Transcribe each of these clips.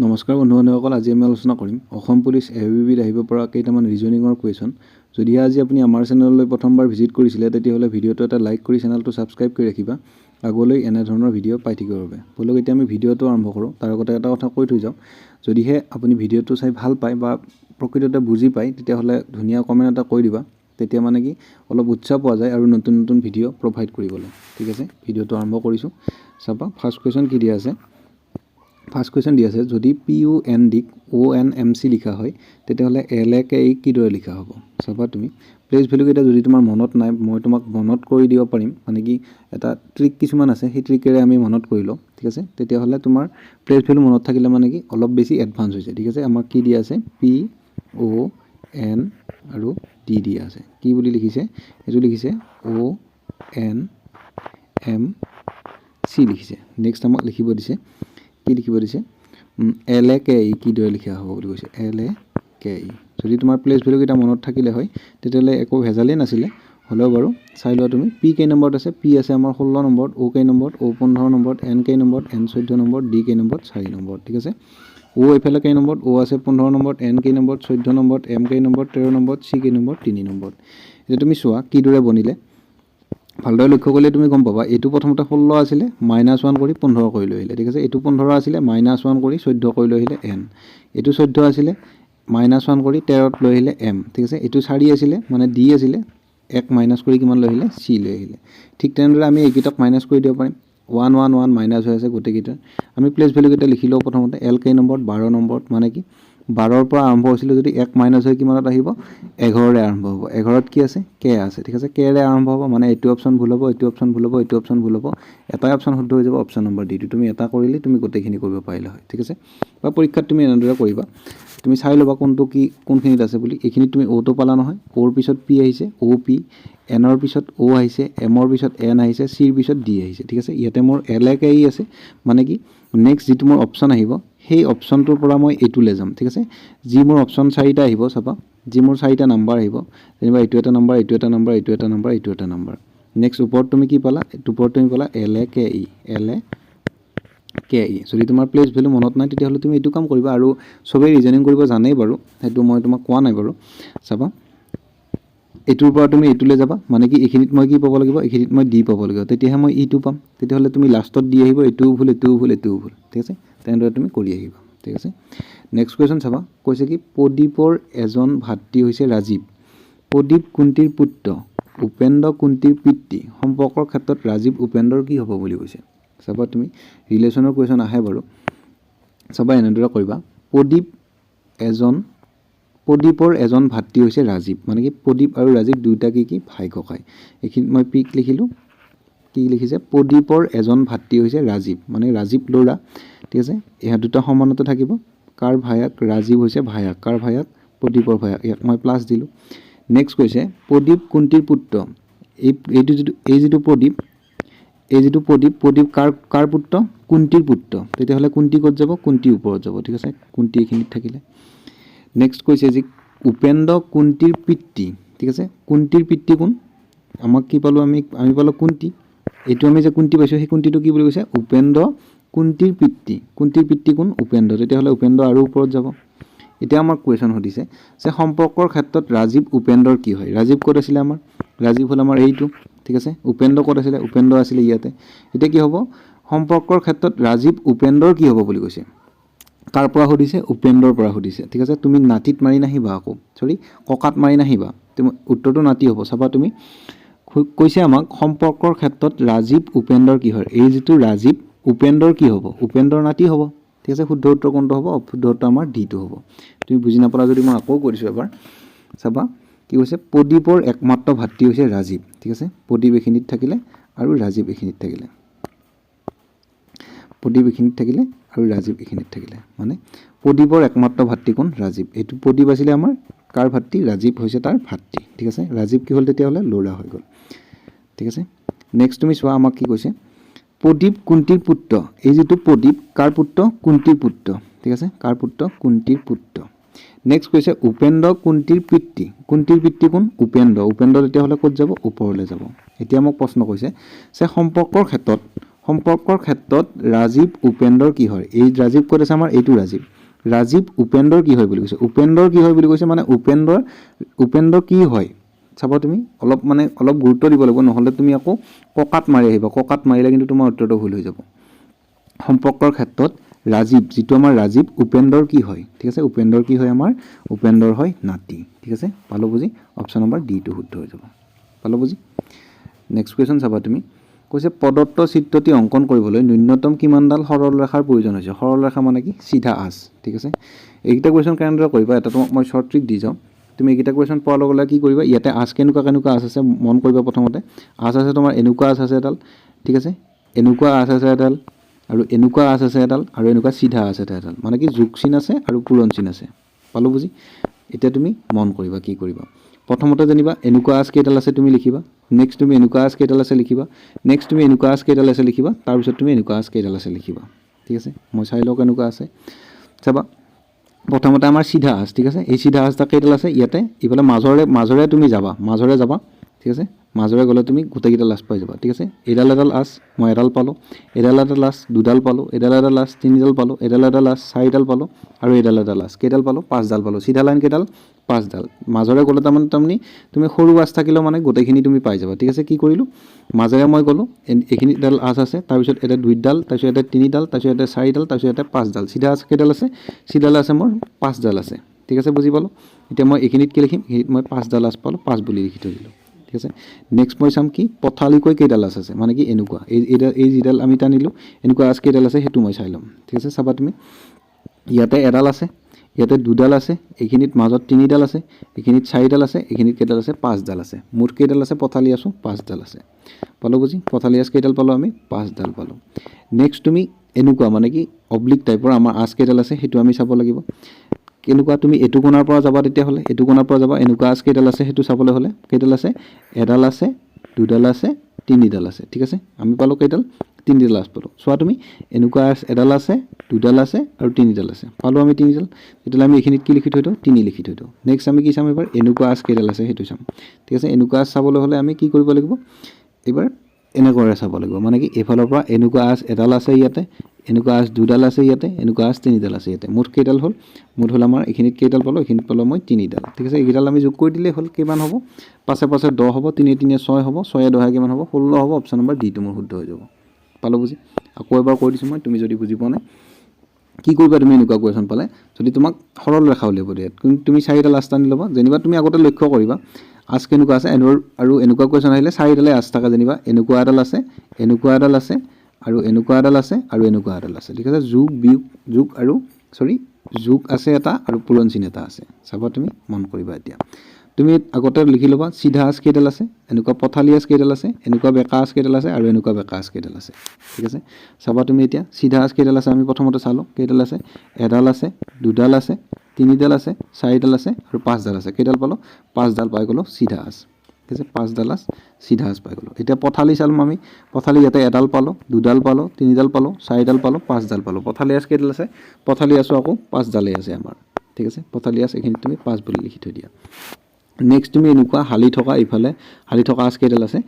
নমস্কাৰ বন্ধু-বান্ধৱসকল, আজি আমি আলোচনা কৰিম অসম পুলিচ ABBত আহিব পৰা কেইটামান ৰিজনিঙৰ কুৱেশ্যন। যদি আজি আপুনি আমাৰ চেনেললৈ প্ৰথমবাৰ ভিজিট কৰিছিলে তেতিয়াহ'লে ভিডিঅ'টো এটা লাইক কৰি চেনেলটো ছাবস্ক্ৰাইব কৰি ৰাখিবা আগলৈ এনে ধৰণৰ ভিডিঅ' পাই থাকিবৰ বাবে। বলক এতিয়া আমি ভিডিঅ'টো আৰম্ভ কৰোঁ। তাৰ আগতে এটা কথা কৈ থৈ যাওঁ, যদিহে আপুনি ভিডিঅ'টো চাই ভাল পায় বা প্ৰকৃততে বুজি পায় তেতিয়াহ'লে ধুনীয়া কমেণ্ট এটা কৈ দিবা। তেতিয়া মানে কি অলপ উৎসাহ পোৱা যায় আৰু নতুন নতুন ভিডিঅ' প্ৰভাইড কৰিবলৈ। ঠিক আছে, ভিডিঅ'টো আৰম্ভ কৰিছোঁ। চাবা ফাৰ্ষ্ট কুৱেশ্যন কি দিয়া আছে। ফাৰ্ষ্ট কুৱেশ্যন দিয়া আছে, যদি PUNDক ONMC লিখা হয় তেতিয়াহ'লে LAKE কিদৰে লিখা হ'ব। চাবা তুমি প্লেচ ভেলুকেইটা যদি তোমাৰ মনত নাই, মই তোমাক মনত কৰি দিব পাৰিম। মানে কি এটা ট্ৰিক কিছুমান আছে, সেই ট্ৰিকেৰে আমি মনত কৰি লওঁ। ঠিক আছে, তেতিয়াহ'লে তোমাৰ প্লেচ ভেলু মনত থাকিলে মানে কি অলপ বেছি এডভান্স হৈছে। ঠিক আছে, আমাক কি দিয়া আছে PON আৰু D দিয়া আছে। কি বুলি লিখিছে, এইটো লিখিছে ONMC লিখিছে। নেক্সট আমাক লিখিব দিছে, কি লিখিব দিছে LAKE কিদৰে লিখা হ'ব বুলি কৈছে। LAKE যদি তোমাৰ প্লেচ ভেলুকেইটা মনত থাকিলে হয় তেতিয়াহ'লে একো ভেজালেই নাছিলে। হ'লেও বাৰু চাই লোৱা তুমি। P কেই নম্বৰত আছে, P আছে আমাৰ 16 নম্বৰত, O কেই নম্বৰত, O 15 নম্বৰত, N কেই নম্বৰত, N 14 নম্বৰত, D কেই নম্বৰত 4 নম্বৰত। ঠিক আছে, O এইফালে কেই নম্বৰত, O আছে 15 নম্বৰত, N কেই নম্বৰত 14 নম্বৰত, M কেই নম্বৰত 13 নম্বৰত, C কেই নম্বৰত 3 নম্বৰত। এতিয়া তুমি চোৱা কিদৰে বনিলে। ভালদৰে লক্ষ্য কৰিলে তুমি গম পাবা, এইটো প্ৰথমতে 16 আছিলে -1 কৰি 15 কৰি লৈ আহিলে। ঠিক আছে, এইটো 15 আছিলে -1 কৰি 14 কৰি লৈ আহিলে N, এইটো 14 আছিলে -1 কৰি 13 লৈ আহিলে M। ঠিক আছে, এইটো 4 আছিলে মানে D আছিলে, 1 মাইনাছ কৰি কিমান লৈ আহিলে C লৈ আহিলে। ঠিক তেনেদৰে আমি এইকেইটাক মাইনাছ কৰি দিব পাৰিম। 1 1 1 মাইনাছ হৈ আছে গোটেইকেইটা। আমি প্লেচ ভেলুকেইটা লিখি লওঁ প্ৰথমতে। L কেই নম্বৰত 12 নম্বৰত, মানে কি 12ৰ পৰা আৰম্ভ হৈছিলে যদি 1 মাইনাছ হৈ কিমানত আহিব 11ৰে আৰম্ভ হ'ব। 11ত কি আছে K আছে। ঠিক আছে, Kৰে আৰম্ভ হ'ব মানে এইটো অপশ্যন ভুল হ'ব, এইটো অপশ্যন ভুল হ'ব, এইটো অপশ্যন ভুল হ'ব। এটাই অপশ্যন শুদ্ধ হৈ যাব, অপশ্যন নম্বৰ D। তুমি এটা কৰিলে তুমি গোটেইখিনি কৰিব পাৰিলা হয়। ঠিক আছে, বা পৰীক্ষাত তুমি এনেদৰে কৰিবা। তুমি চাই ল'বা কোনটো কি কোনখিনিত আছে বুলি। এইখিনিত তুমি Oটো পালা নহয়, Oৰ পিছত P আহিছে, OP, Nৰ পিছত O আহিছে, Mৰ পিছত N আহিছে, Cৰ পিছত D আহিছে। ঠিক আছে, ইয়াতে মোৰ LAKE আছে, মানে কি নেক্সট যিটো মোৰ অপশ্যন আহিব সেই অপশ্যনটোৰ পৰা মই এইটোলৈ যাম। ঠিক আছে, যি মোৰ অপশ্যন 4টা আহিব, চাবা যি মোৰ 4টা নাম্বাৰ আহিব, যেনিবা এইটো এটা নাম্বাৰ, এইটো এটা নাম্বাৰ, এইটো এটা নাম্বাৰ, এইটো এটা নাম্বাৰ। নেক্সট ওপৰত তুমি কি পালা, ওপৰত তুমি পালা LAKE। যদি তোমাৰ প্লেচ ভেলু মনত নাই তেতিয়াহ'লে তুমি এইটো কাম কৰিবা। আৰু চবেই ৰিজনিং কৰিব জানেই বাৰু, সেইটো মই তোমাক কোৱা নাই বাৰু। চাবা এইটোৰ পৰা তুমি এইটোলৈ যাবা, মানে কি এইখিনিত মই কি পাব লাগিব, এইখিনিত মই D পাব লাগিব, তেতিয়াহে মই ইটো পাম। তেতিয়াহ'লে তুমি লাষ্টত D আহিব, এইটোও ভুল, এইটোও ভুল, এইটোও ভুল। ঠিক আছে, তেনেদৰে তুমি কৰি আহিবা। ঠিক আছে, নেক্সট কুৱেশ্যন চাবা। কৈছে কি প্ৰদীপৰ এজন ভাতৃ হৈছে ৰাজীৱ। প্ৰদীপ কুন্তীৰ পুত্ৰ, উপেন্দ্ৰ কুন্তীৰ পিতৃ। সম্পৰ্কৰ ক্ষেত্ৰত ৰাজীৱ উপেন্দ্ৰৰ কি হ'ব বুলি কৈছে। চাবা তুমি ৰিলেশ্যনৰ কুৱেশ্যন আহে বাৰু। চাবা এনেদৰে কৰিবা, প্ৰদীপৰ এজন ভাতৃ হৈছে ৰাজীৱ, মানে কি প্ৰদীপ আৰু ৰাজীৱ দুয়োটা কি ভাই ককাই। এইখিনিত মই পিক লিখিলোঁ, কি লিখিছে প্ৰদীপৰ এজন ভাতৃ হৈছে ৰাজীৱ, মানে ৰাজীৱ ল'ৰা। ঠিক আছে, ইহঁত দুটা সমানতে থাকিব। কাৰ ভায়াক, ৰাজীৱ হৈছে ভায়াক, কাৰ ভায়াক প্ৰদীপৰ ভায়াক, ইয়াক মই প্লাছ দিলোঁ। নেক্সট কৈছে প্ৰদীপ কুন্তীৰ পুত্ৰ। এই যিটো প্ৰদীপ কাৰ পুত্ৰ, কুন্তীৰ পুত্ৰ। তেতিয়াহ'লে কুন্তী ক'ত যাব, কুন্তী ওপৰত যাব। ঠিক আছে, কুন্তী এইখিনিত থাকিলে। নেক্সট কৈছে যে উপেন্দ্ৰ কুন্তীৰ পিতৃ। ঠিক আছে, কুন্তীৰ পিতৃ কোন, আমাক কি পালোঁ, আমি পালোঁ কুন্তী। এইটো আমি যে কুন্তী পাইছোঁ সেই কুন্তীটো কি বুলি কৈছে, উপেন্দ্ৰ কুন্তীৰ পিতৃ। কুন্তীৰ পিতৃ কোন, উপেন্দ্ৰ। তেতিয়াহ'লে উপেন্দ্ৰ আৰু ওপৰত যাব। এতিয়া আমাক কুৱেশ্যন সুধিছে যে সম্পৰ্কৰ ক্ষেত্ৰত ৰাজীৱ উপেন্দ্ৰৰ কি হয়। ৰাজীৱ ক'ত আছিলে আমাৰ, ৰাজীৱ হ'ল আমাৰ এইটো। ঠিক আছে, উপেন্দ্ৰ ক'ত আছিলে, উপেন্দ্ৰ আছিলে ইয়াতে। এতিয়া কি হ'ব, সম্পৰ্কৰ ক্ষেত্ৰত ৰাজীৱ উপেন্দ্ৰৰ কি হ'ব বুলি কৈছে। কাৰ পৰা সুধিছে, উপেন্দ্ৰৰ পৰা সুধিছে। ঠিক আছে, তুমি নাতিত মাৰি নাহিবা, আকৌ ককাত মাৰি নাহিবা, তুমি উত্তৰটো নাতি হ'ব। চাবা তুমি কৈছে আমাক সম্পৰ্কৰ ক্ষেত্ৰত ৰাজীৱ উপেন্দ্ৰৰ কি হয়। এই যিটো ৰাজীৱ উপেন্দ্ৰৰ কি হ'ব, উপেন্দ্ৰৰ নাতি হ'ব। ঠিক আছে, শুদ্ধ উত্তৰ কোনটো হ'ব, শুদ্ধ উত্তৰ আমাৰ ডিটো হ'ব। তুমি বুজি নাপালা যদি মই আকৌ কৰিছোঁ এবাৰ। চাবা কি কৈছে, প্ৰদীপৰ একমাত্ৰ ভাতৃ হৈছে ৰাজীৱ। ঠিক আছে, প্ৰদীপ এইখিনিত থাকিলে আৰু ৰাজীৱ এইখিনিত থাকিলে, প্ৰদীপ এইখিনিত থাকিলে আৰু ৰাজীৱ এইখিনিত থাকিলে, মানে প্ৰদীপৰ একমাত্ৰ ভাতৃ কোন, ৰাজীৱ। এইটো প্ৰদীপ আছিলে আমাৰ কাৰ ভাতৃ, ৰাজীৱ হৈছে তাৰ ভাতৃ। ঠিক আছে, ৰাজীৱ কি হ'ল তেতিয়াহ'লে, ল'ৰা হৈ গ'ল। ঠিক আছে, নেক্সট তুমি চোৱা আমাক কি কৈছে, প্ৰদীপ কুন্তীৰ পুত্ৰ। এই যিটো প্ৰদীপ কাৰ পুত্ৰ, কুন্তীৰ পুত্ৰ। ঠিক আছে, কাৰ পুত্ৰ, কুন্তীৰ পুত্ৰ। নেক্সট কৈছে উপেন্দ্ৰ কুন্তীৰ পিতৃ। কুন্তীৰ পিতৃ কোন, উপেন্দ্ৰ। উপেন্দ্ৰ তেতিয়াহ'লে ক'ত যাব, ওপৰলৈ যাব। এতিয়া মোক প্ৰশ্ন কৈছে যে সম্পৰ্কৰ সম্পৰ্কৰ ক্ষেত্ৰত ৰাজীৱ উপেন্দ্ৰৰ কি হয় এই ৰাজীৱ ক'ত আছে আমাৰ এইটো ৰাজীৱ উপেন্দ্ৰৰ কি হয় বুলি কৈছে উপেন্দ্ৰৰ কি হয় বুলি কৈছে মানে উপেন্দ্ৰ কি হয় চাব তুমি অলপ গুৰুত্ব দিব লাগিব নহ'লে তুমি আকৌ ককাত মাৰি আহিবা ককাত মাৰিলে কিন্তু তোমাৰ উত্তৰটো ভুল হৈ যাব সম্পৰ্কৰ ক্ষেত্ৰত ৰাজীৱ যিটো আমাৰ ৰাজীৱ উপেন্দ্ৰৰ কি হয় ঠিক আছে উপেন্দ্ৰৰ কি হয় আমাৰ উপেন্দ্ৰৰ হয় নাতি ঠিক আছে পালো বুজি অপশ্যন নম্বৰ ডি টো শুদ্ধ হৈ যাব পালো বুজি নেক্সট কুৱেশ্যন চাবা তুমি কৈছে প্ৰদত্ত চিত্ৰটি অংকন কৰিবলৈ ন্যূনতম কিমানডাল সৰল ৰেখাৰ প্ৰয়োজন হৈছে সৰল ৰেখা মানে কি চিধা আঁচ ঠিক আছে এইকেইটা কুৱেশ্যন কেনেদৰে কৰিবা এটা তোমাক মই শ্বৰ্ট ট্ৰিক দি যাওঁ তুমি এইকেইটা কুৱেশ্যন পোৱাৰ লগে লগে কি কৰিবা ইয়াতে আঁচ কেনেকুৱা আঁচ আছে মন কৰিবা প্ৰথমতে আঁচ আছে তোমাৰ এনেকুৱা আঁচ আছে এডাল ঠিক আছে এনেকুৱা আঁচ আছে এডাল আৰু এনেকুৱা আঁচ আছে এডাল আৰু এনেকুৱা চিধা আঁচ আছে এডাল মানে কি যোগ চিন আছে আৰু পূৰণ চিন আছে পালো বুজি এতিয়া তুমি মন কৰিবা কি কৰিবা প্ৰথমতে যেনিবা এনেকুৱা আঁচ কেইডাল আছে তুমি লিখিবা নেক্সট তুমি এনেকুৱা আঁচ কেইডাল আছে লিখিবা নেক্সট তুমি এনেকুৱা আঁচ কেইডাল আছে লিখিবা তাৰপিছত তুমি এনেকুৱা আঁচ কেইডাল আছে লিখিবা ঠিক আছে মই চাই লওঁ কেনেকুৱা আছে চাবা প্ৰথমতে আমাৰ চিধা আঁচ ঠিক আছে এই চিধা আঁচটা কেইডাল আছে ইয়াতে ইফালে মাজৰে তুমি যাবা ঠিক আছে মাজৰে গ'লে তুমি গোটেইকেইডাল আঁচ পাই যাবা ঠিক আছে এডাল আঁচ মই এডাল পালোঁ এডাল আঁচ দুডাল পালোঁ এডাল আঁচ তিনিডাল পালোঁ এডাল আঁচ চাৰিডাল পালোঁ আৰু এডাল আঁচ কেইডাল পালোঁ পাঁচডাল পালোঁ চিধা লাইন কেইডাল পাঁচডাল মাজৰে গ'লে তাৰমানে তুমি সৰু আঁচ থাকিলেও মানে গোটেইখিনি তুমি পাই যাবা ঠিক আছে কি কৰিলোঁ মাজেৰে মই গ'লোঁ এইখিনিডাল আঁচ আছে তাৰপিছত এটা দুইডাল তাৰপিছত এটা তিনিডাল তাৰপিছত এটা চাৰিডাল তাৰপিছত এটা পাঁচডাল চিধা আঁচ কেইডাল আছে চিধালে আছে মোৰ পাঁচডাল আছে ঠিক আছে বুজি পালোঁ এতিয়া মই এইখিনিত কি লিখিম এইখিনিত মই পাঁচডাল আঁচ পালোঁ পাঁচ বুলি লিখি থৈ দিলোঁ ঠিক আছে নেক্সট মই চাম কি পথালিকৈ কেইডাল আঁচ আছে মানে কি এনেকুৱা এই যিডাল আমি টানিলোঁ এনেকুৱা আঁচ কেইডাল আছে সেইটো মই চাই ল'ম ঠিক আছে চাবা তুমি ইয়াতে এডাল আছে ইয়াতে দুডাল আছে এইখিনিত মাজত তিনিডাল আছে এইখিনিত চাৰিডাল আছে এইখিনিত কেইডাল আছে পাঁচডাল আছে মুঠ কেইডাল আছে পথালি আছোঁ পাঁচডাল আছে পালোঁ বুজি পথালি আঁচ কেইডাল পালোঁ আমি পাঁচডাল পালোঁ নেক্সট তুমি এনেকুৱা মানে কি অব্লিক টাইপৰ আমাৰ আঁচ কেইডাল আছে সেইটো আমি চাব লাগিব কেনেকুৱা তুমি এইটো কোণাৰ পৰা যাবা তেতিয়াহ'লে এইটো কোণাৰ পৰা যাবা এনেকুৱা আঁচ কেইডাল আছে সেইটো চাবলৈ হ'লে কেইডাল আছে এডাল আছে দুডাল আছে তিনিডাল আছে ঠিক আছে আমি পালোঁ কেইডাল তিনিডাল আঁচ পালোঁ চোৱা তুমি এনেকুৱা আঁচ এডাল আছে দুডাল আছে আৰু তিনিডাল আছে পালোঁ আমি তিনিডাল তেতিয়াহ'লে আমি এইখিনিত কি লিখি থৈ দিওঁ তিনি লিখি থৈ দিওঁ নেক্সট আমি কি চাম এবাৰ এনেকুৱা আঁচ কেইডাল আছে সেইটো চাম ঠিক আছে এনেকুৱা আঁচ চাবলৈ হ'লে আমি কি কৰিব লাগিব এইবাৰ এনেকুৱাৰে চাব লাগিব মানে কি এইফালৰ পৰা এনেকুৱা আঁচ এডাল আছে ইয়াতে এনেকুৱা আঁচ দুডাল আছে ইয়াতে এনেকুৱা আঁচ তিনিডাল আছে ইয়াতে মুঠ কেইডাল হ'ল মুঠ হ'ল আমাৰ এইখিনিত কেইডাল পালোঁ এইখিনিত পালোঁ মই তিনিডাল ঠিক আছে এইকেইডাল আমি যোগ কৰি দিলেই হ'ল কিমান হ'ব পাঁচে 10 হ'ব 3 3 6 হ'ব 6 10 কিমান হ'ব 16 হ'ব অপশ্যন নম্বৰ ডিটো মোৰ শুদ্ধ হৈ যাব পালোঁ বুজি আকৌ এবাৰ কৈ দিছোঁ মই তুমি যদি বুজি পোৱা নাই কি কৰিবা তুমি এনেকুৱা কুৱেশ্যন পালে যদি তোমাক সৰল ৰেখা উলিয়াব দিয়ে কিন্তু তুমি চাৰিডাল আঁচ টানি ল'বা যেনিবা তুমি আগতে লক্ষ্য কৰিবা আঁচ কেনেকুৱা আছে আৰু এনেকুৱা কুৱেশ্যন আহিলে চাৰিডালে আঁচ থকা যেনিবা এনেকুৱা এডাল আছে এনেকুৱা এডাল আছে আৰু এনেকুৱা এডাল আছে আৰু এনেকুৱা এডাল আছে ঠিক আছে যোগ আছে এটা আৰু পূৰণ চিন এটা আছে চাবা তুমি মন কৰিবা এতিয়া তুমি আগতে লিখি ল'বা চিধা আঁচ কেইডাল আছে এনেকুৱা পথালি আঁচ কেইডাল আছে এনেকুৱা বেকা আঁচ কেইডাল আছে আৰু এনেকুৱা বেকা আঁচ কেইডাল আছে ঠিক আছে চাবা তুমি এতিয়া চিধা আঁচ কেইডাল আছে আমি প্ৰথমতে চালোঁ কেইডাল আছে এডাল আছে দুডাল আছে তিনিডাল আছে চাৰিডাল আছে আৰু পাঁচডাল আছে কেইডাল পালোঁ পাঁচডাল পাই গ'লোঁ চিধা আঁচ ঠিক আছে পাঁচডাল আঁচ চিধা আঁচ পাই গ'লোঁ এতিয়া পথালি চালোঁ আমি পথালি ইয়াতে এডাল পালোঁ দুডাল পালোঁ তিনিডাল পালোঁ চাৰিডাল পালোঁ পাঁচডাল পালোঁ পথালি আঁচ কেইডাল আছে পথালি আঁচো আকৌ পাঁচডালেই আছে আমাৰ ঠিক আছে পথালি আঁচ এইখিনিত তুমি পাঁচ বুলি লিখি থৈ দিয়া নেক্সট তুমি এনেকুৱা হালি থকা ইফালে হালি থকা আঁচ কেইডাল আছে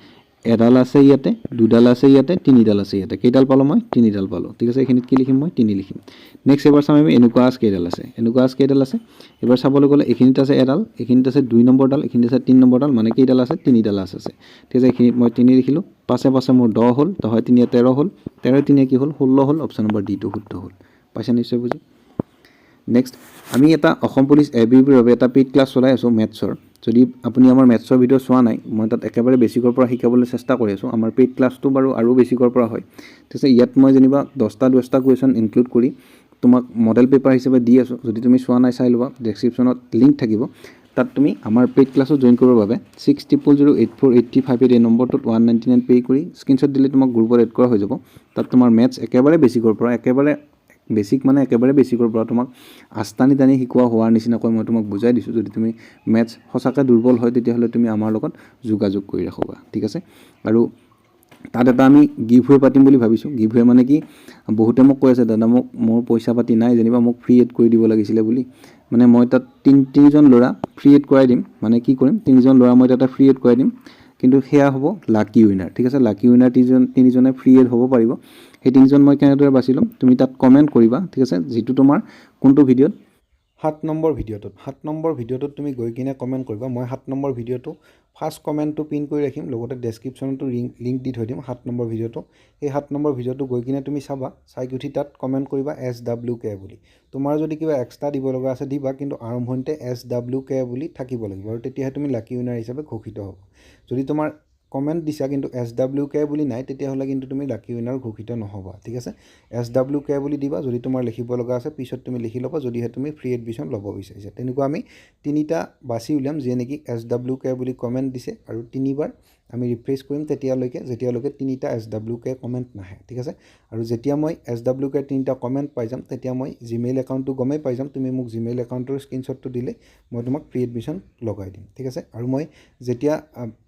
এডাল আছে ইয়াতে দুডাল আছে ইয়াতে তিনিডাল আছে ইয়াতে কেইডাল পালোঁ মই তিনিডাল পালোঁ ঠিক আছে এইখিনিত কি লিখিম মই তিনি লিখিম নেক্সট এবাৰ চাম আমি এনেকুৱা আঁচ কেইডাল আছে এবাৰ চাবলৈ গ'লে এইখিনিত আছে এডাল এইখিনিত আছে 2 নম্বৰডাল এইখিনিত আছে 3 নম্বৰডাল মানে কেইডাল আছে তিনিডাল আঁচ আছে ঠিক আছে এইখিনিত মই তিনি লিখিলোঁ পাছে মোৰ 10 হ'ল 10 3 13 হ'ল 13 3 কি হ'ল 16 হ'ল অপশ্যন নম্বৰ ডিটো শুদ্ধ হ'ল পাইছা নিশ্চয় বুজি নেক্সট আমি এটা অসম পুলিচ ABBৰ বাবে এটা পেইড ক্লাছ চলাই আছোঁ মেথছৰ যদি আপুনি আমাৰ মেথছৰ ভিডিঅ' চোৱা নাই মই তাত একেবাৰে বেছিকৰ পৰা শিকাবলৈ চেষ্টা কৰি আছোঁ আমাৰ পেইড ক্লাছটো বাৰু আৰু বেছিকৰ পৰা হয় ঠিক আছে ইয়াত মই যেনিবা 10টা কুৱেশ্যন ইনক্লুড কৰি তোমাক মডেল পেপাৰ হিচাপে দি আছোঁ যদি তুমি চোৱা নাই চাই ল'বা ডেছক্ৰিপশ্যনত লিংক থাকিব তাত তুমি আমাৰ পেইড ক্লাছত জইন কৰিবৰ বাবে 60008485 এই নম্বৰটোত 199 পে' কৰি স্ক্ৰীনশ্বট দিলে তোমাক গ্ৰুপত এড কৰা হৈ যাব তাত তোমাৰ মেথছ একেবাৰে বেছিকৰ পৰা একেবাৰে বেছিকৰ পৰা তোমাক আস্তানি টানি শিকোৱা হোৱাৰ নিচিনাকৈ মই তোমাক বুজাই দিছোঁ যদি তুমি মেথছ সঁচাকৈ দুৰ্বল হয় তেতিয়াহ'লে তুমি আমাৰ লগত যোগাযোগ কৰি ৰাখিবা ঠিক আছে আৰু তাত এটা আমি গিভৱে পাতিম বুলি ভাবিছোঁ গিভৱে মানে কি বহুতে মোক কৈ আছে দাদা মোৰ পইচা পাতি নাই যেনিবা মোক ফ্ৰী এড কৰি দিব লাগিছিলে বুলি মানে মই তাত তিনিজন ল'ৰা ফ্ৰী এড কৰাই দিম মানে কি কৰিম তিনিজন ল'ৰা মই তাতে ফ্ৰী এড কৰাই দিম কিন্তু সেয়া হ'ব লাকি উইনাৰ ঠিক আছে লাকি উইনাৰ তিনিজনে ফ্ৰী এড হ'ব পাৰিব সেই তিনিজন মই কেনেদৰে বাছি ল'ম তুমি তাত কমেণ্ট কৰিবা ঠিক আছে যিটো তোমাৰ কোনটো ভিডিঅ'ত 7 নম্বৰ ভিডিঅ'টোত তুমি গৈ কিনে কমেণ্ট কৰিবা মই 7 নম্বৰ ভিডিঅ'টো ফাৰ্ষ্ট কমেণ্টটো পিন কৰি ৰাখিম লগতে ডেছক্ৰিপশ্যনতো লিংক দি থৈ দিম 7 নম্বৰ ভিডিঅ'টো এই 7 নম্বৰ ভিডিঅ'টো গৈ কিনে তুমি চাবা চাই উঠি তাত কমেণ্ট কৰিবা SWK বুলি তোমাৰ যদি কিবা এক্সট্ৰা দিব লগা আছে দিবা কিন্তু আৰম্ভণিতে SWK বুলি থাকিব লাগিব আৰু তেতিয়াহে তুমি লাকি উইনাৰ হিচাপে ঘোষিত হ'ব যদি তোমাৰ কমেণ্ট দিছা কিন্তু SWK বুলি নাই তেতিয়াহ'লে কিন্তু তুমি লাকি উইনাৰ ঘোষিত নহ'বা ঠিক আছে SWK বুলি দিবা যদি তোমাৰ লিখিব লগা আছে পিছত তুমি লিখি ল'বা যদিহে তুমি ফ্ৰী এডমিশ্যন ল'ব বিচাৰিছা তেনেকুৱা আমি তিনিটা বাছি উলিয়াম যিয়ে নেকি SWK বুলি কমেণ্ট দিছে আৰু তিনিবাৰ আমি ৰিফ্ৰেছ কৰিম যেতিয়ালৈকে তিনিটা SWK কমেণ্ট নাহে ঠিক আছে আৰু যেতিয়া মই SWK তিনিটা কমেণ্ট পাই যাম তেতিয়া মই জিমেইল একাউণ্টটো গমেই পাই যাম তুমি মোক জিমেইল একাউণ্টৰ স্ক্ৰীনশ্বটটো দিলে মই তোমাক ফ্ৰী এডমিশ্যন লগাই দিম ঠিক আছে আৰু মই যেতিয়া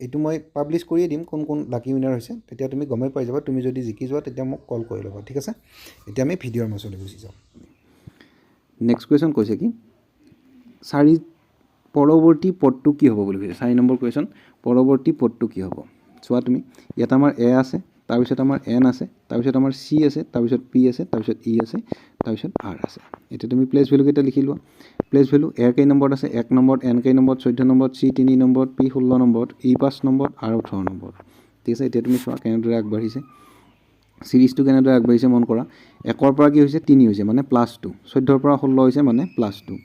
এইটো মই পাব্লিছ কৰিয়ে দিম কোন লাকি উইনাৰ হৈছে তেতিয়া তুমি গমেই পাই যাবা তুমি যদি জিকি যোৱা তেতিয়া মোক কল কৰি ল'বা ঠিক আছে এতিয়া আমি ভিডিঅ'ৰ মাজলৈ গুচি যাওঁ নেক্সট কুৱেশ্যন কৈছে কি পৰৱৰ্তী পদটো কি হ'ব বুলি কৈছে 4 নম্বৰ কুৱেশ্যন পৰৱৰ্তী পদটো কি হ'ব চোৱা তুমি ইয়াত আমাৰ এ আছে তাৰপিছত আমাৰ এন আছে তাৰপিছত আমাৰ চি আছে তাৰপিছত পি আছে তাৰপিছত ই আছে তাৰপিছত আৰ আছে এতিয়া তুমি প্লেচ ভেলুকেইটা লিখি লোৱা প্লেচ ভেলু এ কেই নম্বৰত আছে 1 নম্বৰত এন কেই নম্বৰত 14 নম্বৰত চি 3 নম্বৰত পি 16 নম্বৰত ই 5 নম্বৰত আৰ 18 নম্বৰত ঠিক আছে এতিয়া তুমি চোৱা কেনেদৰে আগবাঢ়িছে সিৰিজটো কেনেদৰে আগবাঢ়িছে মন কৰা 1ৰ পৰা কি হৈছে 3 হৈছে মানে +2 14ৰ পৰা 16 হৈছে মানে +2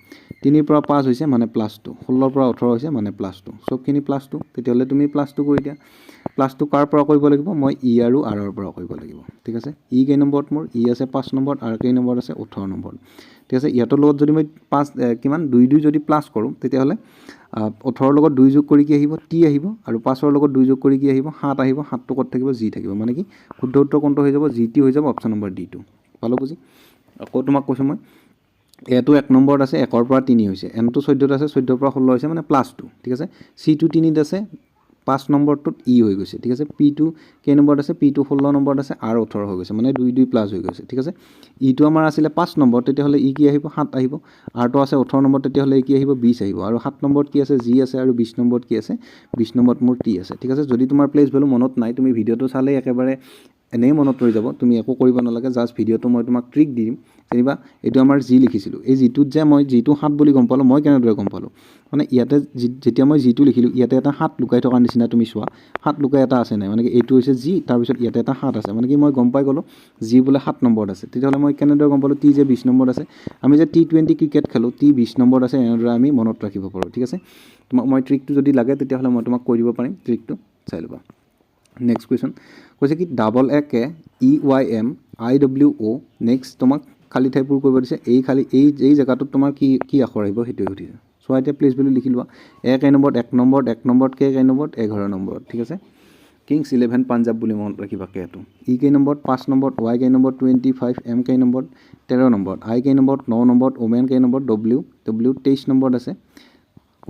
3ৰ পৰা 5 হৈছে মানে +2 16ৰ পৰা 18 হৈছে মানে +2 সবখিনি +2 তেতিয়াহ'লে তুমি +2 কৰি দিয়া +2 কাৰ পৰা কৰিব লাগিব মই ই আৰু আৰৰ পৰা কৰিব লাগিব ঠিক আছে ই কেই নম্বৰত মোৰ ই আছে 5 নম্বৰত আৰ কেই নম্বৰত আছে 18 নম্বৰত ঠিক আছে ইয়াৰ লগত যদি মই 5 2 যদি প্লাছ কৰোঁ তেতিয়াহ'লে 18ৰ লগত 2 যোগ কৰি কি আহিব টি আহিব আৰু 5ৰ লগত 2 যোগ কৰি কি আহিব 7 আহিব 7টো ক'ত থাকিব জি থাকিব মানে কি শুদ্ধ উত্তৰ কোনটো হৈ যাব জি টি হৈ যাব অপশ্যন নম্বৰ ডি টো পালো বুজি আকৌ তোমাক কৈছোঁ মই এটো 1 নম্বৰত আছে 1ৰ পৰা 3 হৈছে এনটো 14ত আছে 14ৰ পৰা 16 হৈছে মানে +2 ঠিক আছে চিটো 3ত আছে 5 নম্বৰটোত ই হৈ গৈছে ঠিক আছে পিটো কেই নম্বৰত আছে পিটো 16 নম্বৰত আছে আৰ 18 হৈ গৈছে মানে 2 প্লাছ হৈ গৈছে ঠিক আছে ইটো আমাৰ আছিলে 5 নম্বৰ তেতিয়াহ'লে ই কি আহিব 7 আহিব আৰটো আছে 18 নম্বৰ তেতিয়াহ'লে কি আহিব 20 আহিব আৰু 7 নম্বৰত কি আছে জি আছে আৰু 20 নম্বৰত কি আছে 20 নম্বৰত মোৰ টি আছে ঠিক আছে যদি তোমাৰ প্লেচ ভেলু মনত নাই তুমি ভিডিঅ'টো চালে একেবাৰে এনেই মনত ৰৈ যাব তুমি একো কৰিব নালাগে জাষ্ট ভিডিঅ'টো মই তোমাক ট্ৰিক দিম যেনিবা এইটো আমাৰ জি লিখিছিলোঁ এই জিটোত যে মই জিটো 7 বুলি গম পালোঁ মই কেনেদৰে গম পালোঁ মানে ইয়াতে যেতিয়া মই জিটো লিখিলোঁ ইয়াতে এটা 7 লুকাই থকাৰ নিচিনা তুমি চোৱা 7 লুকাই এটা আছে নাই মানে কি এইটো হৈছে জি তাৰপিছত ইয়াতে এটা 7 আছে মানে কি মই গম পাই গ'লোঁ জি বোলে 7 নম্বৰত আছে তেতিয়াহ'লে মই কেনেদৰে গম পালোঁ টি যে 20 নম্বৰত আছে আমি যে T20 ক্ৰিকেট খেলোঁ টি 20 নম্বৰত আছে এনেদৰে আমি মনত ৰাখিব পাৰোঁ ঠিক আছে তোমাক মই ট্ৰিকটো যদি লাগে তেতিয়াহ'লে মই তোমাক কৈ দিব পাৰিম ট্ৰিকটো চাই ল'বা নেক্সট কুৱেশ্যন কৈছে কি EYMIWO নেক্সট তোমাক খালী ঠাই পূৰ কৰিব দিছে এই জেগাটোত তোমাৰ কি আখৰ আহিব সেইটোৱে সুধিছে চোৱা এতিয়া প্লেচ ভেলু লিখি লোৱা এ কেই নম্বৰত 1 নম্বৰত কে কেই নম্বৰত 11 নম্বৰত ঠিক আছে কিংছ 11 পাঞ্জাৱ বুলি মনত ৰাখিবা কেটো ই কেই নম্বৰত 5 নম্বৰত ৱাই কেই নম্বৰত 25 এম কেই নম্বৰত 13 নম্বৰত আই কেই নম্বৰত 9 নম্বৰত ওমেন কেই নম্বৰত ডব্লিউ 23 নম্বৰত আছে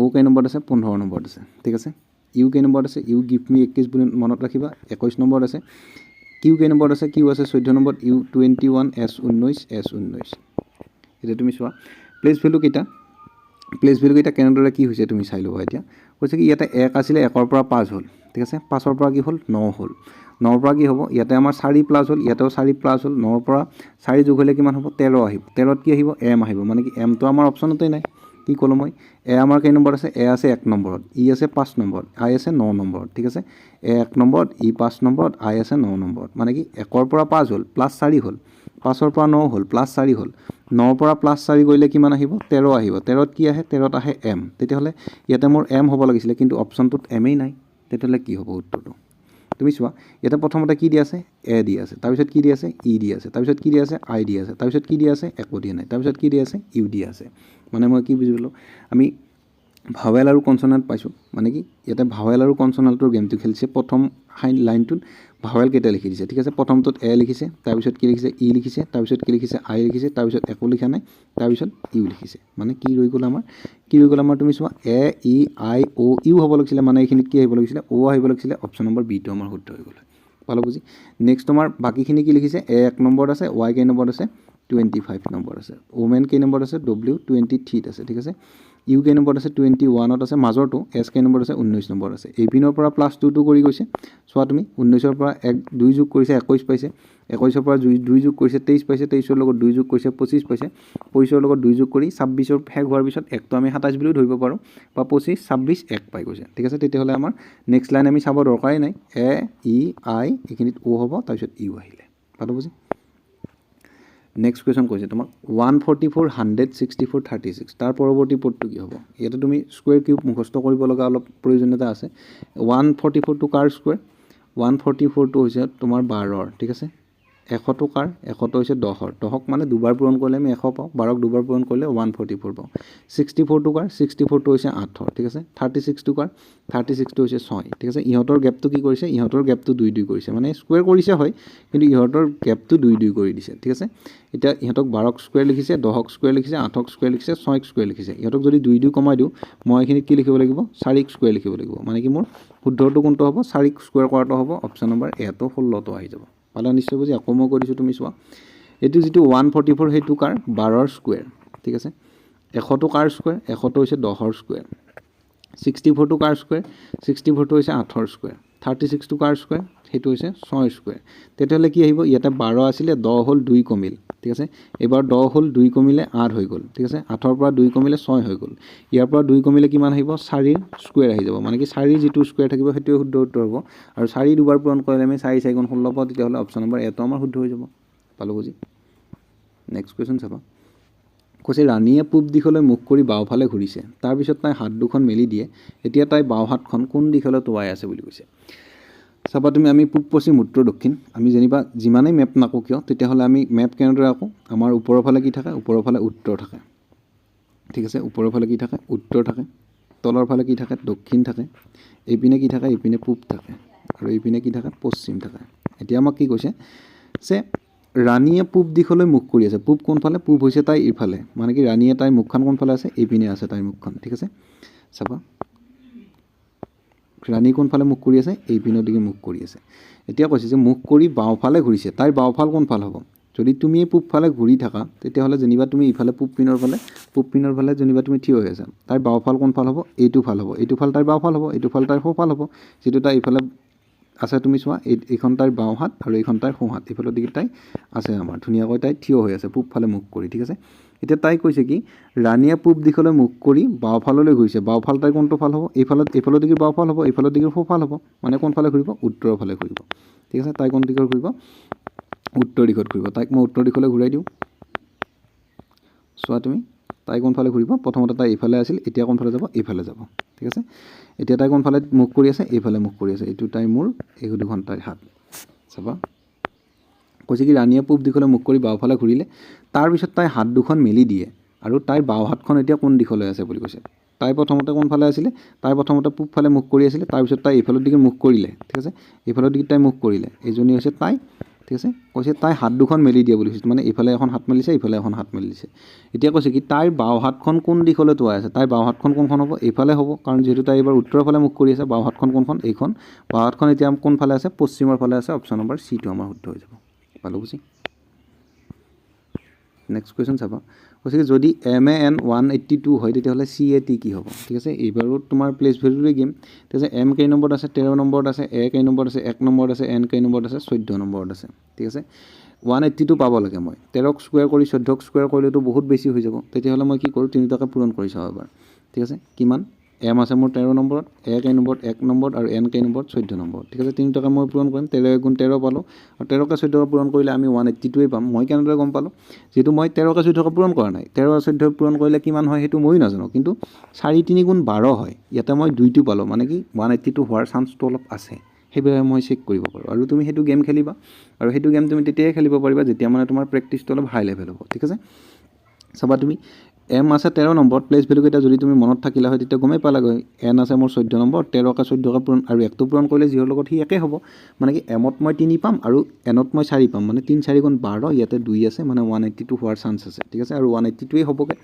অ' কেই নম্বৰত আছে 15 নম্বৰত আছে ঠিক আছে ইউ কেই নম্বৰত আছে ইউ গিভ মি 21 বুলি মনত ৰাখিবা 21 নম্বৰত আছে কিউ কেই নম্বৰত আছে কিউ আছে 14 নম্বৰত ইউ 21 S19 এতিয়া তুমি চোৱা প্লেচ ভেলুকেইটা কেনেদৰে কি হৈছে তুমি চাই ল'বা এতিয়া কৈছে কি ইয়াতে 1 আছিলে 1ৰ পৰা 5 হ'ল ঠিক আছে 5ৰ পৰা কি হ'ল 9 হ'ল 9ৰ পৰা কি হ'ব ইয়াতে আমাৰ 4 প্লাছ হ'ল ইয়াতেও 4 প্লাছ হ'ল 9ৰ পৰা 4 যোগ হ'লে কিমান হ'ব 13 আহিব 13ত কি আহিব এম আহিব মানে কি এমটো আমাৰ অপশ্যনতেই নাই কি ক'লোঁ মই এ আমাৰ কেই নম্বৰত আছে এ আছে 1 নম্বৰত ই আছে 5 নম্বৰত আই আছে 9 নম্বৰত ঠিক আছে এ 1 নম্বৰত ই 5 নম্বৰত আই আছে 9 নম্বৰত মানে কি 1ৰ পৰা 5 হ'ল +4 হ'ল 5ৰ পৰা 9 হ'ল +4 হ'ল 9ৰ পৰা +4 কৰিলে কিমান আহিব 13 আহিব 13ত কি আহে 13ত আহে এম তেতিয়াহ'লে ইয়াতে মোৰ এম হ'ব লাগিছিলে কিন্তু অপশ্যনটোত এমেই নাই তেতিয়াহ'লে কি হ'ব উত্তৰটো তুমি চোৱা ইয়াতে প্ৰথমতে কি দিয়া আছে এ দি আছে তাৰপিছত কি দি আছে ই দি আছে তাৰপিছত কি দি আছে আই দি আছে তাৰপিছত কি দি আছে একো দিয়া নাই তাৰপিছত কি দি আছে ইউ দি আছে মানে মই কি বুজিলোঁ আমি ভাৱেল আৰু কনচনেণ্ট পাইছোঁ মানে কি ইয়াতে ভাৱেল আৰু কনচনেণ্টৰ গেমটো খেলিছে প্ৰথম লাইনটোত ভাৱেল কেইটা লিখি দিছে ঠিক আছে প্ৰথমটোত এ লিখিছে তাৰপিছত কি লিখিছে ই লিখিছে তাৰপিছত কি লিখিছে আই লিখিছে তাৰপিছত একো লিখা নাই তাৰপিছত ইউ লিখিছে মানে কি ৰৈ গ'ল আমাৰ তুমি চোৱা এ ই আই অ' ইউ হ'ব লাগিছিলে মানে এইখিনিত কি আহিব লাগিছিলে অ' আহিব লাগিছিলে অপশ্যন নম্বৰ বিটো আমাৰ শুদ্ধ হৈ গ'ল পালোঁ বুজি নেক্সট তোমাৰ বাকীখিনি কি লিখিছে এ 1 নম্বৰত আছে ৱাই কেই নম্বৰত আছে 25 নম্বৰ আছে ওমেন কেই নম্বৰত আছে ডব্লিউ 23 আছে ঠিক আছে ইউ কেই নম্বৰত আছে 21ত আছে মাজৰটো এছ কেই নম্বৰত আছে 19 নম্বৰত আছে এই পিনৰ পৰা +2 কৰি গৈছে চোৱা তুমি 19ৰ পৰা 2 যোগ কৰিছে 21 পাইছে 21ৰ পৰা 2 যোগ কৰিছে 23 পাইছে 23ৰ লগত 2 যোগ কৰিছে 25 পাইছে 25ৰ লগত 2 যোগ কৰি 26ৰ শেষ হোৱাৰ পিছত 1টো আমি 27 বুলিও ধৰিব পাৰোঁ বা 25 26 1 পাই গৈছে ঠিক আছে তেতিয়াহ'লে আমাৰ নেক্সট লাইন আমি চাব দৰকাৰেই নাই এ ই আই এইখিনিত ও হ'ব তাৰপিছত ইউ আহিলে পালো বুজি নেক্সট কুৱেশ্যন কৈছে তোমাক 144 164 36 তাৰ পৰৱৰ্তী পদটো কি হ'ব ইয়াতে তুমি স্কুৱেৰ কিউব মুখস্থ কৰিব লগা অলপ প্ৰয়োজনীয়তা আছে 144টো কাৰ স্কুৱেৰ 144টো হৈছে তোমাৰ 12ৰ ঠিক আছে 100টো কাৰ 100টো হৈছে 10ৰ 10ক মানে দুবাৰ পূৰণ কৰিলে আমি 100 পাওঁ 12ক দুবাৰ পূৰণ কৰিলে 144 পাওঁ 64টো কাৰ 64টো হৈছে 8ৰ ঠিক আছে 36টো কাৰ 36টো হৈছে 6 ঠিক আছে ইহঁতৰ গেপটো কি কৰিছে ইহঁতৰ গেপটো 2 2 কৰিছে মানে স্কুৱেৰ কৰিছে হয় কিন্তু ইহঁতৰ গেপটো 2 2 কৰি দিছে ঠিক আছে এতিয়া ইহঁতক 12ক স্কুৱেৰ লিখিছে 10ক স্কুৱেৰ লিখিছে 8ক স্কুৱেৰ লিখিছে 6ক স্কুৱেৰ লিখিছে ইহঁতক যদি 2 2 কমাই দিওঁ মই এইখিনিত কি লিখিব লাগিব 4ক স্কুৱেৰ লিখিব লাগিব মানে কি মোৰ শুদ্ধটো কোনটো হ'ব 4ক স্কুৱেৰ কৰাটো হ'ব অপশ্যন নম্বৰ এটো 16টো আহি যাব পালা নিশ্চয় বুজি আকৌ মই কৰিছোঁ তুমি চোৱা এইটো যিটো 144 সেইটো কাৰ 12ৰ স্কুৱেৰ ঠিক আছে 100টো কাৰ স্কুৱেৰ 100টো হৈছে 10ৰ স্কুৱেৰ 64টো কাৰ স্কুৱেৰ 64টো হৈছে 8ৰ স্কুৱেৰ 36টো কাৰ স্কুৱেৰ সেইটো হৈছে 6ৰ স্কুৱেৰ তেতিয়াহ'লে কি আহিব ইয়াতে 12 আছিলে 10 হ'ল 2 কমিল ঠিক আছে এবাৰ 10 হ'ল 2 কমিলে 8 হৈ গ'ল ঠিক আছে 8ৰ পৰা 2 কমিলে 6 হৈ গ'ল ইয়াৰ পৰা 2 কমিলে কিমান আহিব 4ৰ স্কুৱেৰ আহি যাব মানে কি 4ৰ যিটো স্কুৱেৰ থাকিব সেইটোৱে শুদ্ধ উত্তৰ হ'ব আৰু 4 দুবাৰ পূৰণ কৰিলে আমি 4 4 গুণ 16 পাওঁ তেতিয়াহ'লে অপশ্যন নম্বৰ এটো আমাৰ শুদ্ধ হৈ যাব পালো বুজি নেক্সট কুৱেশ্যন চাবা কৈছে ৰাণীয়ে পূব দিশলৈ মুখ কৰি বাওঁফালে ঘূৰিছে তাৰপিছত তাই হাত দুখন মেলি দিয়ে এতিয়া তাই বাওঁ হাতখন কোন দিশলৈ টোৱাই আছে বুলি কৈছে চাবা তুমি আমি পূব পশ্চিম উত্তৰ দক্ষিণ আমি যেনিবা যিমানেই মেপ নাকো কিয় তেতিয়াহ'লে আমি মেপ কেনেদৰে আঁকো আমাৰ ওপৰৰ ফালে কি থাকে ওপৰৰ ফালে উত্তৰ থাকে ঠিক আছে ওপৰৰ ফালে কি থাকে উত্তৰ থাকে তলৰ ফালে কি থাকে দক্ষিণ থাকে এইপিনে কি থাকে এইপিনে পূব থাকে আৰু এইপিনে কি থাকে পশ্চিম থাকে এতিয়া আমাক কি কৈছে যে ৰাণীয়ে পূব দিশলৈ মুখ কৰি আছে পূব কোনফালে পূব হৈছে তাই ইফালে মানে কি ৰাণীয়ে তাইৰ মুখখন কোনফালে আছে এইপিনে আছে তাইৰ মুখখন ঠিক আছে চাবা ৰাণী কোনফালে মুখ কৰি আছে এইপিনৰ দিকে মুখ কৰি আছে এতিয়া কৈছে যে মুখ কৰি বাওঁফালে ঘূৰিছে তাইৰ বাওঁফাল কোনফাল হ'ব যদি তুমি পূবফালে ঘূৰি থাকা তেতিয়াহ'লে যেনিবা তুমি ইফালে পূব পিনৰ ফালে যেনিবা তুমি থিয় হৈ আছা তাইৰ বাওঁফাল কোনফাল হ'ব এইটো ফাল হ'ব এইটো ফাল তাইৰ বাওঁফাল হ'ব এইটো ফাল তাইৰ সোঁফাল হ'ব যিটো তাই ইফালে আছে তুমি চোৱা এইখন তাইৰ বাওঁ হাত আৰু এইখন তাইৰ সোঁ হাত ইফালৰ দিকে তাই আছে আমাৰ ধুনীয়াকৈ তাই থিয় হৈ আছে পূবফালে মুখ কৰি ঠিক আছে এতিয়া তাই কৈছে কি ৰাণীয়ে পূব দিশলৈ মুখ কৰি বাওঁফাললৈ ঘূৰিছে বাওঁফাল তাইৰ কোনটো ফাল হ'ব এইফালৰ দিগৰ বাওঁফাল হ'ব এইফালৰ দিগৰ সোঁফাল হ'ব মানে কোনফালে ঘূৰিব উত্তৰৰ ফালে ঘূৰিব ঠিক আছে তাই কোন দিশত ঘূৰিব উত্তৰ দিশত ঘূৰিব তাইক মই উত্তৰ দিশলৈ ঘূৰাই দিওঁ চোৱা তুমি তাই কোনফালে ঘূৰিব প্ৰথমতে তাই এইফালে আছিল এতিয়া কোনফালে যাব এইফালে যাব ঠিক আছে এতিয়া তাই কোনফালে মুখ কৰি আছে এইফালে মুখ কৰি আছে এইটো তাইৰ মূৰ এই দুখন তাইৰ হাত চাবা কৈছে কি ৰাণীয়ে পূব দিশলৈ মুখ কৰি বাওঁফালে ঘূৰিলে তাৰপিছত তাই হাত দুখন মেলি দিয়ে আৰু তাইৰ বাওঁ হাতখন এতিয়া কোন দিশলৈ আছে বুলি কৈছে তাই প্ৰথমতে কোনফালে আছিলে তাই প্ৰথমতে পূবফালে মুখ কৰি আছিলে তাৰপিছত তাই এইফালৰ দিকে মুখ কৰিলে ঠিক আছে এইফালৰ দিকে তাই মুখ কৰিলে এইজনী হৈছে তাই ঠিক আছে কৈছে তাই হাত দুখন মেলি দিয়ে বুলি কৈছে মানে এইফালে এখন হাত মেলিছে এইফালে এখন হাত মেলিছে এতিয়া কৈছে কি তাইৰ বাওঁ হাতখন কোন দিশলৈ টোৱাই আছে তাইৰ বাওঁ হাতখন কোনখন হ'ব এইফালে হ'ব কাৰণ যিহেতু তাই এইবাৰ উত্তৰৰ ফালে মুখ কৰি আছে বাওঁ হাতখন কোনখন এইখন বাওঁ হাতখন এতিয়া কোনফালে আছে পশ্চিমৰ ফালে আছে অপশ্যন নম্বৰ চিটো আমাৰ শুদ্ধ হৈ যাব পালো বুজি নেক্সট কুৱেশ্যন চাবা কৈছে কি যদি MAN 182 হয় তেতিয়াহ'লে CAT কি হ'ব ঠিক আছে এইবাৰো তোমাৰ প্লেচ ভেলুৰে গেম ঠিক আছে M কেই নম্বৰত আছে 13 নম্বৰত আছে A কেই নম্বৰত আছে 1 নম্বৰত আছে N কেই নম্বৰত আছে 14 নম্বৰত আছে ঠিক আছে 182 পাব লাগে মই 13ক স্কুৱেৰ কৰি 14ক স্কুৱেৰ কৰিলেতো বহুত বেছি হৈ যাব তেতিয়াহ'লে মই কি কৰোঁ তিনিটাকে পূৰণ কৰি চাওঁ এবাৰ ঠিক আছে কিমান M আছে মোৰ 13 নম্বৰত A কেই নম্বৰত 1 নম্বৰত আৰু N কেই নম্বৰত 14 নম্বৰত ঠিক আছে তিনিটাকে মই পূৰণ কৰিম 13 গুণ 13 পালোঁ আৰু 13কে 14কে পূৰণ কৰিলে আমি 182ৱে পাম মই কেনেদৰে গম পালোঁ যিহেতু মই 13কে 14কে পূৰণ কৰা নাই 13 14 পূৰণ কৰিলে কিমান হয় সেইটো ময়ো নাজানো কিন্তু 4 3 গুণ 12 হয় ইয়াতে মই 2টো পালোঁ মানে কি 182 হোৱাৰ চান্সটো অলপ আছে সেইবাবে মই চেক কৰিব পাৰোঁ আৰু তুমি সেইটো গেম খেলিবা আৰু সেইটো গেম তুমি তেতিয়াই খেলিব পাৰিবা যেতিয়া মানে তোমাৰ প্ৰেক্টিছটো অলপ হাই লেভেল হ'ব ঠিক আছে চাবা তুমি M আছে 13 নম্বৰত প্লেচ ভেলুকেইটা যদি তুমি মনত থাকিলা হয় তেতিয়া গমেই পালাগৈ N আছে মোৰ 14 নম্বৰত 13কে 14কে পূৰণ আৰু 1টো পূৰণ কৰিলে যিহৰ লগত সি একে হ'ব মানে কি Mত মই 3 পাম আৰু Nত মই 4 পাম মানে 3 4 গুণ 12 ইয়াতে 2 আছে মানে 182 হোৱাৰ চান্স আছে ঠিক আছে আৰু 182ৱে হ'বগৈ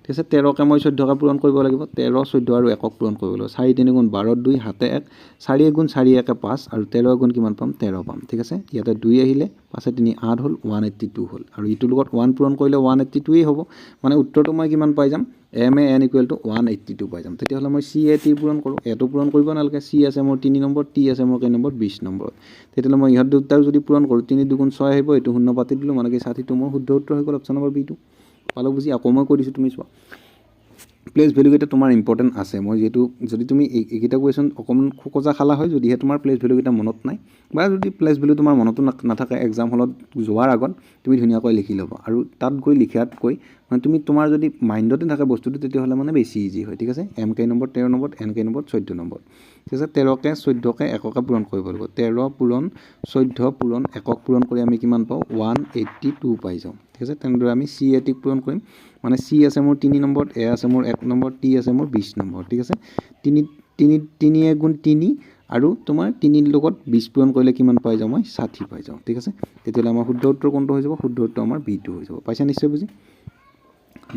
ঠিক ঠিক আছে 13কে মই 14কে পূৰণ কৰিব লাগিব 13 14 আৰু 1ক পূৰণ কৰিব লাগিব 4 3 গুণ 12 2 হাতে 1 4 1 গুণ 4 1 5 আৰু 13 গুণ কিমান পাম 13 পাম ঠিক আছে ইয়াতে 2 আহিলে 5 3 8 হ'ল 182 হ'ল আৰু ইটোৰ লগত 1 পূৰণ কৰিলে 182 হ'ব মানে উত্তৰটো মই কিমান পাই যাম MAN = 182 পাই যাম তেতিয়াহ'লে মই CAT পূৰণ কৰোঁ এটো পূৰণ কৰিব নালাগে C আছে মোৰ 3 নম্বৰ T আছে মোৰ কেই নম্বৰ 20 নম্বৰত তেতিয়াহ'লে মই ইহঁত দুটাও যদি পূৰণ কৰোঁ 3 2 গুণ 6 আহিব এইটো শূন্য পাতি দিলোঁ মানে কি 60টো মোৰ শুদ্ধ উত্তৰ হৈ গ'ল অপশ্যন নম্বৰ B টো পালো বুজি আকৌ মই কৈ দিছোঁ তুমি চোৱা প্লেস ভ্যালু কেইটা তোমাৰ ইম্পৰ্টেণ্ট আছে মই যেহেতু যদি তুমি এইকেইটা কুৱেশ্যন অকণমান খোকজা খালা হয় যদিহে তোমাৰ প্লেস ভ্যালু কেইটা মনত নাই বা যদি প্লেস ভ্যালু তোমাৰ মনতো নাথাকে এক্সাম হলত যোৱাৰ আগত তুমি ধুনীয়াকৈ লিখি ল'বা আৰু তাত গৈ লিখাতকৈ মানে তুমি তোমাৰ যদি মাইণ্ডতে থাকে বস্তুটো তেতিয়াহ'লে মানে বেছি ইজি হয় ঠিক আছে M কেই নম্বৰ 13 নম্বৰ N কেই নম্বৰ 14 নম্বৰ ঠিক আছে 13কে 14কে 1কে পূৰণ কৰিব লাগিব 13 পূৰণ 14 পূৰণ 1ক পূৰণ কৰি আমি কিমান পাওঁ 182 পাই যাওঁ ঠিক আছে তেনেদৰে আমি CAT পূৰণ কৰিম মানে C আছে মোৰ 3 নম্বৰ A আছে মোৰ 1 নম্বৰ T আছে মোৰ 20 নম্বৰ ঠিক আছে 3 গুণ 3 আৰু তোমাৰ 3 লগত 20 পূৰণ কৰিলে কিমান পাই যাওঁ মই 60 পাই যাওঁ ঠিক আছে তেতিয়াহ'লে আমাৰ শুদ্ধ উত্তৰ কোনটো হৈ যাব শুদ্ধ উত্তৰ আমাৰ B2 হৈ যাব পাইছা নিশ্চয় বুজি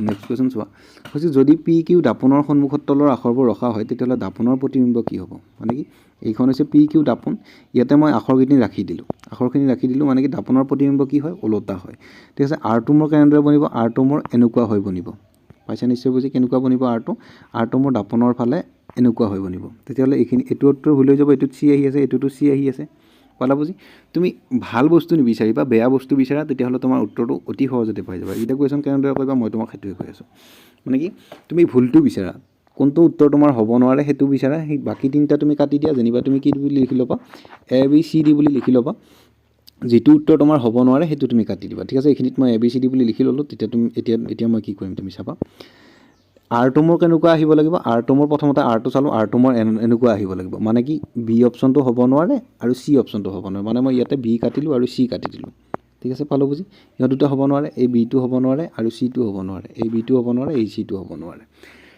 নেক্সট কোৱেশ্যন চোৱা হৈছে যদি PQ দাপনৰ সন্মুখত তলৰ আখৰবোৰ ৰখা হয় তেতিয়াহ'লে দাপনৰ প্ৰতিবিম্ব কি হ'ব মানে কি এইখন হৈছে PQ দাপন ইয়াতে মই আখৰখিনি ৰাখি দিলোঁ মানে কি দাপনৰ প্ৰতিবিম্ব কি হয় ওলোটা হয় ঠিক আছে R2 মোৰ কেনেদৰে বনিব R2 মোৰ এনেকুৱা হৈ বনিব পাইছা নিশ্চয় বুজি কেনেকুৱা বনিব R2 মোৰ দাপনৰ ফালে এনেকুৱা হৈ বনিব তেতিয়াহ'লে এইখিনি এইটো উত্তৰ ভুল হৈ যাব এইটোত C আহি আছে এইটোতো C আহি আছে পালা বুজি তুমি ভাল বস্তু নিবিচাৰিবা বেয়া বস্তু বিচাৰা তেতিয়াহ'লে তোমাৰ উত্তৰটো অতি সহজতে পাই যাবা এটা কুৱেশ্যন কেনেদৰে কৰিবা মই তোমাক সেইটোৱে কৈ আছোঁ মানে কি তুমি ভুলটো বিচাৰা কোনটো উত্তৰ তোমাৰ হ'ব নোৱাৰে সেইটো বিচাৰা সেই বাকি তিনিটা তুমি কাটি দিয়া যেনিবা তুমি কি বুলি লিখি ল'বা ABCD বুলি লিখি ল'বা যেটো উত্তৰ তোমাৰ হ'ব নোৱাৰে সেইটো তুমি কাটি দিবা ঠিক আছে এইখিনিত মই ABCD বুলি লিখি ল'লো তেতিয়া তুমি এতিয়া মই কি কৰিম তুমি চাবা R2 মোৰ কেনেকুৱা আহিব লাগিব R2 মোৰ প্ৰথমতে R2 চালো R2 মোৰ এনেকুৱা আহিব লাগিব মানে কি B অপচনটো হ'ব নোৱাৰে আৰু C অপচনটো হ'ব নোৱাৰে মানে মই ইয়াতে B কাটিলোঁ আৰু C কাটি দিলোঁ ঠিক আছে পালো বুজি ইহঁত দুটা হ'ব নোৱাৰে এই B2 হ'ব নোৱাৰে আৰু C2 হ'ব নোৱাৰে এই B2 হ'ব নোৱাৰে এই C2 হ'ব নোৱাৰে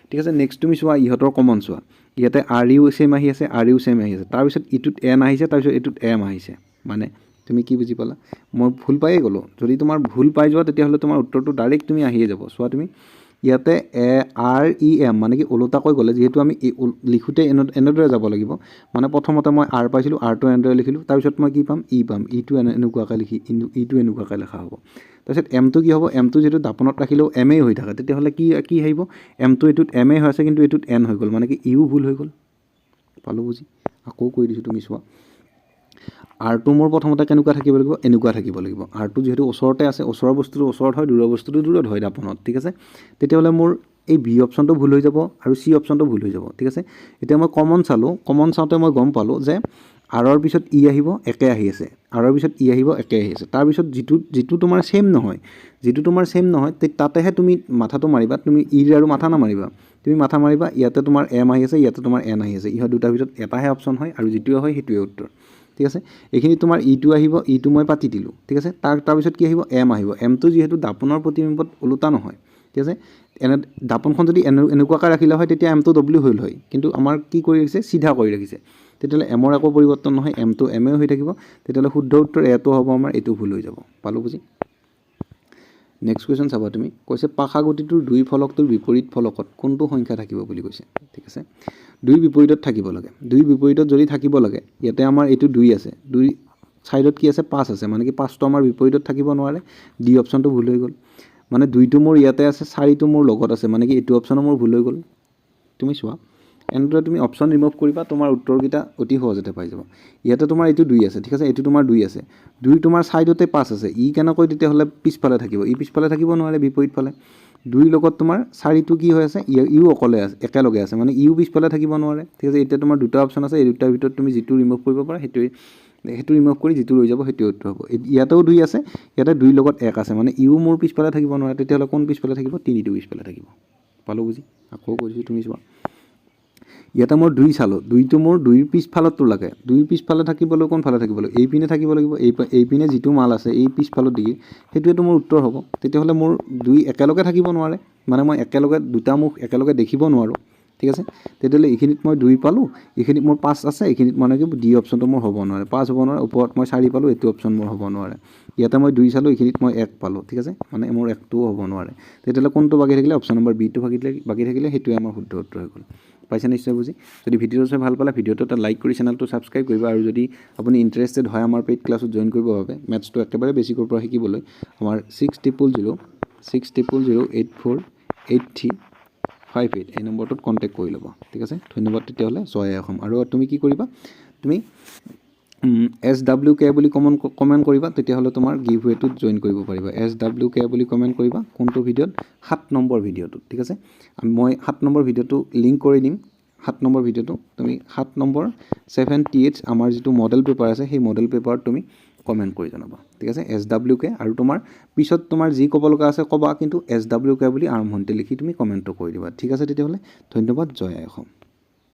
ঠিক আছে নেক্সট তুমি চোৱা ইহঁতৰ কমন চোৱা ইয়াতে RU সেম আহি আছে RU সেম আহি আছে তাৰপিছত ইটোত N আহিছে তাৰপিছত এইটোত M আহিছে মানে তুমি কি বুজি পালা মই ভুল পাইয়ে গ'লো যদি তোমাৰ ভুল পাই যোৱা তেতিয়াহ'লে তোমাৰ উত্তৰটো ডাইৰেক্ট তুমি আহিয়ে যাব চোৱা তুমি ইয়াতে REM মানে কি ওলোটাকৈ গ'লে যেহেতু আমি লিখোতে এনেদৰে যাব লাগিব মানে প্ৰথমতে মই R পাইছিলোঁ Rটো এনেদৰে লিখিলোঁ তাৰপিছত মই কি পাম E পাম Eটো এনেকুৱাকৈ লিখি Eটো এনেকুৱাকৈ লেখা হ'ব তাৰপিছত Mটো কি হ'ব Mটো যেহেতু দাপনত ৰাখিলেও M হৈ থাকে তেতিয়াহ'লে কি আহিব Mটো এইটোত M হৈ আছে কিন্তু এইটোত N হৈ গ'ল মানে কি ইও ভুল হৈ গ'ল পালো বুজি আকৌ কৈ দিছোঁ তুমি চোৱা R2 মোৰ প্ৰথমতে কেনেকুৱা থাকিব লাগিব এনেকুৱা থাকিব লাগিব R2 যেহেতু ওচৰতে আছে ওচৰৰ বস্তুটো ওচৰত হয় দূৰৰ বস্তুটো দূৰত হয় দাপনত ঠিক আছে তেতিয়াহ'লে মোৰ এই B অপচনটো ভুল হৈ যাব আৰু C অপচনটো ভুল হৈ যাব ঠিক আছে এতিয়া মই কমন চাওঁতে মই গম পালোঁ যে R ৰ পিছত E আহিব একে আহি আছে R ৰ পিছত E আহিব একে আহি আছে তাৰপিছত যিটো তোমাৰ সেম নহয় তাতেহে তুমি মাথাটো মাৰিবা তুমি E আৰু মাথা নামাৰিবা তুমি মাথা মাৰিবা ইয়াতে তোমাৰ M আহি আছে ইয়াতে তোমাৰ N আহি আছে ইহঁত দুটাৰ ভিতৰত এটাহে অপচন হয় আৰু যিটোৱে হয় সেইটোৱে উত্তৰ ঠিক আছে এইখিনি তোমাৰ ইটো আহিব ইটো মই পাতি দিলোঁ ঠিক আছে তাৰপিছত কি আহিব M আহিব Mটো যিহেতু দাপনৰ প্ৰতিবিম্বত ওলোটা নহয় ঠিক আছে এনে দাপনখন যদি এনেকুৱাকৈ ৰাখিলে হয় তেতিয়া Mটো W হ'ল হয় কিন্তু আমাৰ কি কৰি ৰাখিছে চিধা কৰি ৰাখিছে তেতিয়াহ'লে M ৰ একো পৰিৱৰ্তন নহয় Mটো M হৈ থাকিব তেতিয়াহ'লে শুদ্ধ উত্তৰ এটো হ'ব আমাৰ এইটো ভুল হৈ যাব পালো বুজি নেক্সট কুৱেশ্যন চাবা তুমি কৈছে পাশাগতিটোৰ দুই ফলকটোৰ বিপৰীত ফলকত কোনটো সংখ্যা থাকিব বুলি কৈছে ঠিক আছে দুই বিপৰীতত থাকিব লাগে দুই বিপৰীতত যদি থাকিব লাগে ইয়াতে আমাৰ এইটো 2 আছে 2 সাইডত কি আছে 5 আছে মানে কি 5টো আমাৰ বিপৰীতত থাকিব নোৱাৰে ডি অপচনটো ভুল হৈ গ'ল মানে 2টো মোৰ ইয়াতে আছে 4টো মোৰ লগত আছে মানে কি এইটো অপচনো মোৰ ভুল হৈ গ'ল তুমি চোৱা এনেদৰে তুমি অপচন ৰিমুভ কৰিবা তোমাৰ উত্তৰকেইটা অতি সহজতে পাই যাবা ইয়াতে তোমাৰ এইটো 2 আছে ঠিক আছে এইটো তোমাৰ 2 আছে 2 তোমাৰ সাইডতে 5 আছে ই কেনেকৈ তেতিয়াহ'লে পিছফালে থাকিব ই পিছফালে থাকিব নোৱাৰে বিপৰীত ফালে 2 লগত তোমাৰ 4টো কি হৈ আছে ইও অকলে আছে একেলগে আছে মানে ইও পিছফালে থাকিব নোৱাৰে ঠিক আছে এতিয়া তোমাৰ দুটা অপচন আছে এই দুটাৰ ভিতৰত তুমি যিটো ৰিমুভ কৰিব পাৰা সেইটো ৰিমুভ কৰি যিটো ৰৈ যাব সেইটো উত্তৰ হ'ব ইয়াতেও 2 আছে ইয়াতে 2 লগত 1 আছে মানে ইও মোৰ পিছফালে থাকিব নোৱাৰে তেতিয়াহ'লে কোন পিছফালে থাকিব 3টো পিছফালে থাকিব পালো বুজি আকৌ কৈছোঁ তুমি চোৱা ইয়াতে মোৰ 2 চালোঁ 2টো মোৰ 2ৰ পিছফালতো লাগে 2ৰ পিছফালে থাকিবলৈ কোন ফালে থাকিব লাগিব এইপিনে থাকিব লাগিব এইপিনে যিটো মাল আছে এই পিছফালৰ দিগি সেইটোৱেতো মোৰ উত্তৰ হ'ব তেতিয়াহ'লে মোৰ 2 একেলগে থাকিব নোৱাৰে মানে মই একেলগে দুটা মুখ একেলগে দেখিব নোৱাৰোঁ ঠিক আছে তেতিয়াহ'লে এইখিনিত মই 2 পালোঁ এইখিনিত মোৰ 5 আছে এইখিনিত মানে কি ডি অপশ্যনটো মোৰ হ'ব নোৱাৰে 5 হ'ব নোৱাৰে ওপৰত মই 4 পালোঁ এইটো অপশ্যন মোৰ হ'ব নোৱাৰে ইয়াতে মই 2 চালোঁ এইখিনিত মই 1 পালোঁ ঠিক আছে মানে মোৰ 1টোও হ'ব নোৱাৰে তেতিয়াহ'লে কোনটো বাকী থাকিলে অপশ্যন নম্বৰ বিটো বাকী থাকিলে সেইটোৱে আমাৰ শুদ্ধ উত্তৰ হৈ গ'ল পাইছে নিশ্চয় বুজি যদি ভিডিঅ'টো চাই ভাল পালে ভিডিঅ'টো এটা লাইক কৰি চেনেলটো ছাবস্ক্ৰাইব কৰিবা আৰু যদি আপুনি ইণ্টাৰেষ্টেড হয় আমাৰ পেইড ক্লাছত জইন কৰিব বাবে মেথছটো একেবাৰে বেছিকৰ পৰা শিকিবলৈ আমাৰ 6000848358 এই নম্বৰটোত কণ্টেক্ট কৰি ল'বা ঠিক আছে ধন্যবাদ তেতিয়াহ'লে জয় আই অসম আৰু তুমি কি কৰিবা তুমি SWK বুলি কমেণ্ট কৰিবা তেতিয়াহ'লে তোমাৰ গিভৱেটোত জইন কৰিব পাৰিবা SWK বুলি কমেণ্ট কৰিবা কোনটো ভিডিঅ'ত 7 নম্বৰ ভিডিঅ'টোত ঠিক আছে মই 7 নম্বৰ ভিডিঅ'টো লিংক কৰি দিম 7 নম্বৰ ভিডিঅ'টো তুমি 7 নম্বৰ 7th আমাৰ যিটো মডেল পেপাৰ আছে সেই মডেল পেপাৰত তুমি কমেণ্ট কৰি জনাবা ঠিক আছে SWK আৰু তোমাৰ পিছত তোমাৰ যি ক'ব লগা আছে ক'বা কিন্তু SWK বুলি আৰম্ভণিতে লিখি তুমি কমেণ্টটো কৰি দিবা ঠিক আছে তেতিয়াহ'লে ধন্যবাদ জয় আই অসম